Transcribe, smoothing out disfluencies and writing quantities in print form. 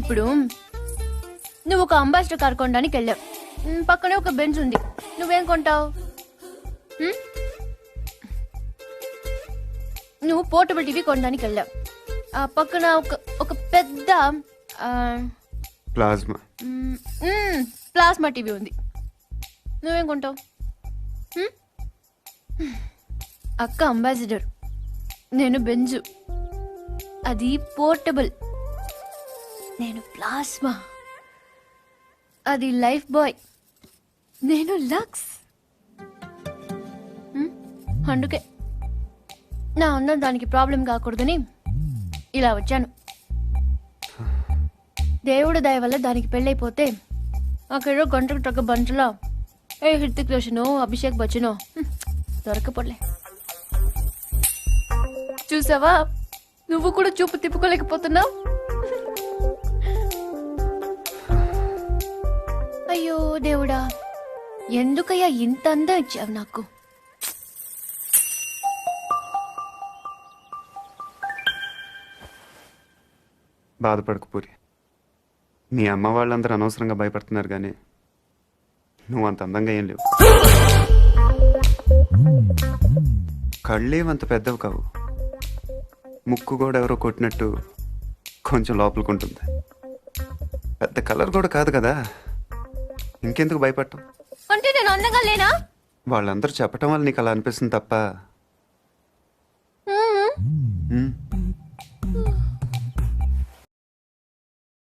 ఇప్పుడు నువ్వు ఒక అంబాసిడర్ కార్ కొనడానికి వెళ్ళావు. పక్కనే ఒక బెంచ్ ఉంది. నువ్వేం కొంటావు? నువ్వు పోర్టబుల్ టీవీ కొనడానికి వెళ్ళావు. ఆ పక్కన ఒక పెద్ద ప్లాస్మా. ప్లాస్మా టీవీ ఉంది. నువ్వేం కొంటావు? అక్క అంబాసిడర్, నేను బెంజు, అది పోర్టబుల్. నేను ప్లాస్మా, అది లైఫ్ బాయ్. నేను లక్స్. అందుకే నా అందం దానికి ప్రాబ్లం కాకూడదని ఇలా వచ్చాను. దేవుడి దయ వల్ల దానికి పెళ్ళైపోతే అక్కడ గంటకు ట్రక్ బంటలో ఏ హృతిక్ రోషనో అభిషేక్ బచ్చనో దొరకపోలే. చూసావా, నువ్వు కూడా చూపు తిప్పుకోలేకపోతున్నావు. అయ్యో దేవుడా, ఎందుకయ్యా ఇంత అందం ఇచ్చావు నాకు? బాధపడకు పూరి. మీ అమ్మ వాళ్ళందరూ అనవసరంగా భయపడుతున్నారు, కానీ నువ్వు అంత అందంగా ఏం లేవు. కళ్ళేమంత పెద్దవి కావు. ముక్కు కూడా ఎవరో కొట్టినట్టు కొంచెం లోపలికుంటుంది. పెద్ద కలర్ కూడా కాదు కదా, ఇంకెందుకు భయపడటం? అంటే నేను అందంగా లేనా? వాళ్ళందరూ చెప్పటం వల్ల నీకు అలా అనిపిస్తుంది తప్ప